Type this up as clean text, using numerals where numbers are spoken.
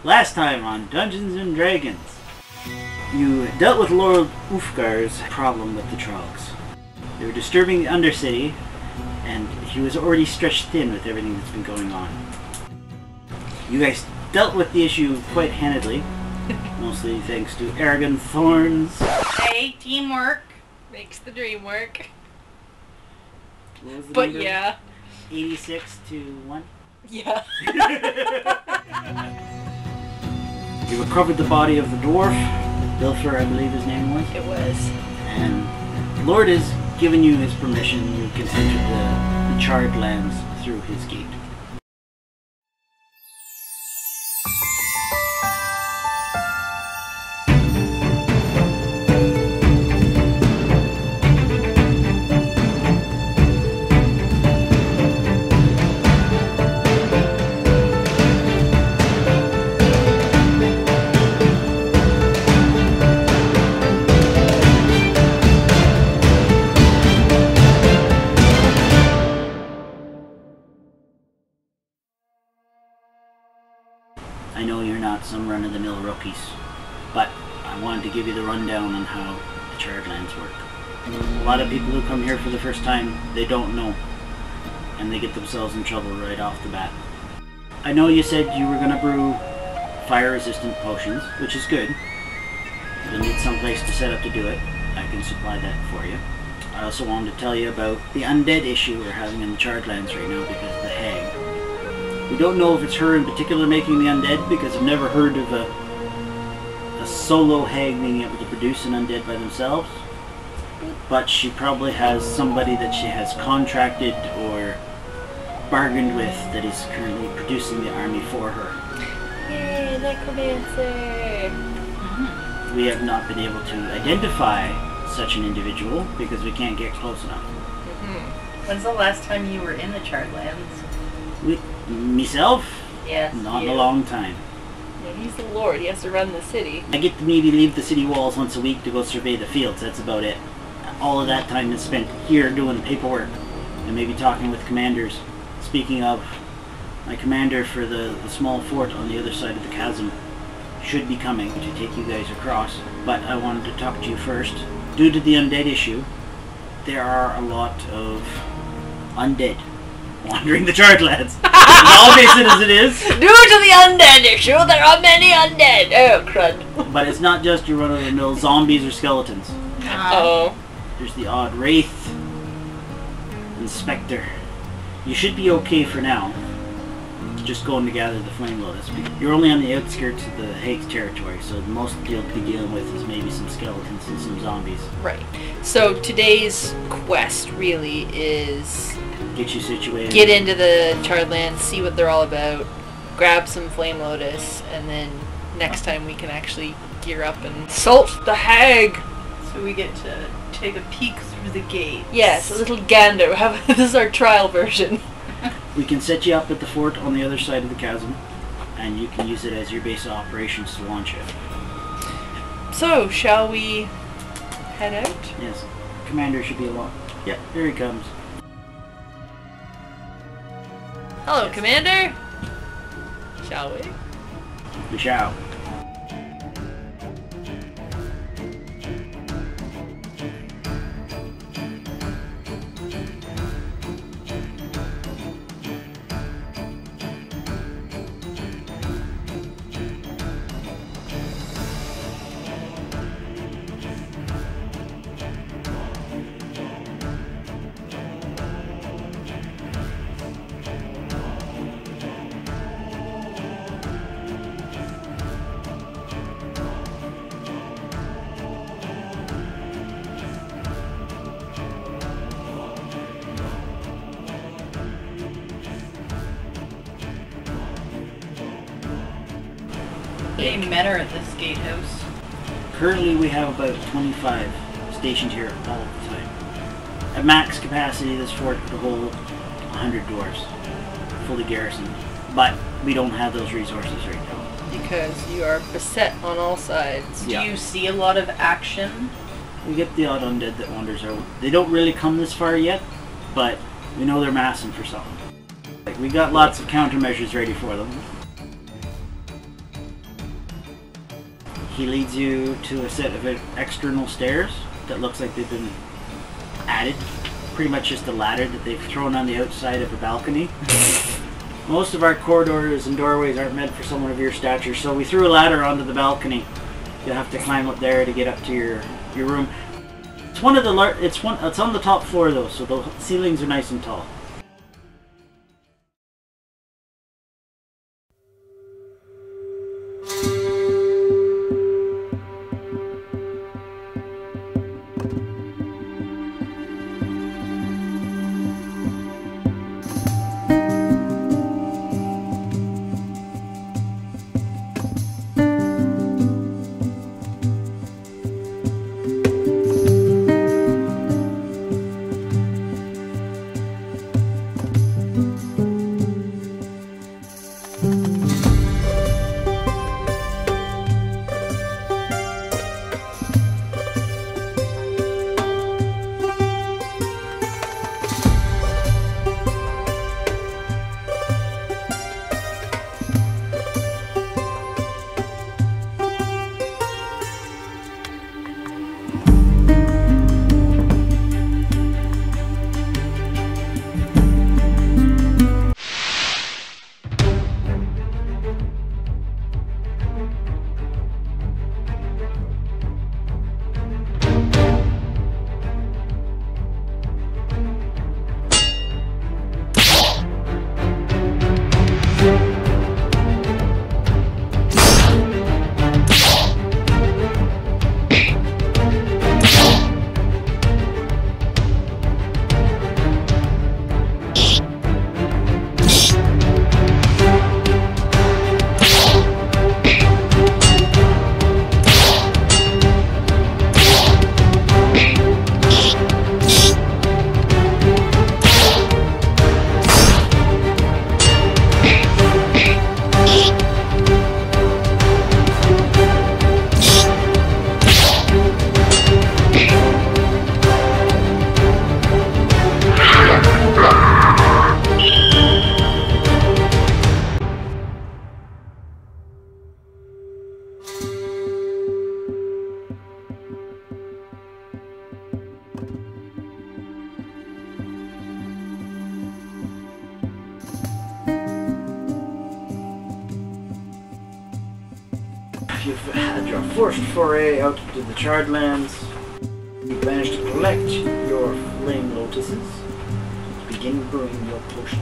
Last time on Dungeons and Dragons, you dealt with Lord Ulfgar's problem with the Trogs. They were disturbing the Undercity, and he was already stretched thin with everything that's been going on. You guys dealt with the issue quite handedly, mostly thanks to Aragon Thorns. Hey, teamwork makes the dream work. But number? Yeah. 86 to 1? Yeah. You recovered the body of the dwarf, Bilfer, I believe his name was. It was. And Lord has given you his permission. You can enter the Charred Lands through his gate. I know you're not some run-of-the-mill rookies, but I wanted to give you the rundown on how the Charred Lands work. A lot of people who come here for the first time, they don't know, and they get themselves in trouble right off the bat. I know you said you were going to brew fire-resistant potions, which is good. You'll need some place to set up to do it. I can supply that for you. I also wanted to tell you about the undead issue we're having in the Charred Lands right now because of the hag. We don't know if it's her in particular making the undead, because I've never heard of a solo hag being able to produce an undead by themselves. But she probably has somebody that she has contracted or bargained with that is currently producing the army for her. Yay, necromancer! We have not been able to identify such an individual because we can't get close enough. When's the last time you were in the Charred Lands? Myself? Yes. Not in a long time. Yeah, he's the lord. He has to run the city. I get to maybe leave the city walls once a week to go survey the fields. That's about it. All of that time is spent here doing paperwork and maybe talking with commanders. Speaking of, my commander for the small fort on the other side of the chasm should be coming to take you guys across, but I wanted to talk to you first. Due to the undead issue, there are a lot of undead wandering the Charred Lands. As obvious as it is. Due to the undead issue, there are many undead. Oh, crud. But it's not just your run-of-the-mill zombies or skeletons. Oh. There's the odd wraith and spectre. You should be okay for now. Just going to gather the flame lotus. You're only on the outskirts of the Hague's territory, so the most you'll be dealing with is maybe some skeletons and some zombies. Right. So today's quest really is Get you situated. get into the Charred Lands, see what they're all about, grab some flame lotus, and then next time we can actually gear up and assault the hag. So we get to take a peek through the gate. Yes, a little gander. This is our trial version. We can set you up at the fort on the other side of the chasm, and you can use it as your base of operations to launch it. So, shall we head out? Yes. Commander should be along. Yep, here he comes. Hello, Commander. Shall we? We shall. How many men are at this gatehouse? Currently we have about 25 stationed here all the time. At max capacity, this fort could hold 100 dwarves, fully garrisoned. But we don't have those resources right now. Because you are beset on all sides. Do you see a lot of action? We get the odd undead that wanders out. They don't really come this far yet, but we know they're massing for something. Like, we got lots of countermeasures ready for them. he leads you to a set of external stairs that looks like they've been added. Pretty much just a ladder that they've thrown on the outside of a balcony. Most of our corridors and doorways aren't meant for someone of your stature, so we threw a ladder onto the balcony. You'll have to climb up there to get up to your room. It's one of the it's on the top floor though, so the ceilings are nice and tall. You've had your first foray out to the Charred Lands. You've managed to collect your flame lotuses. Begin brewing your potion.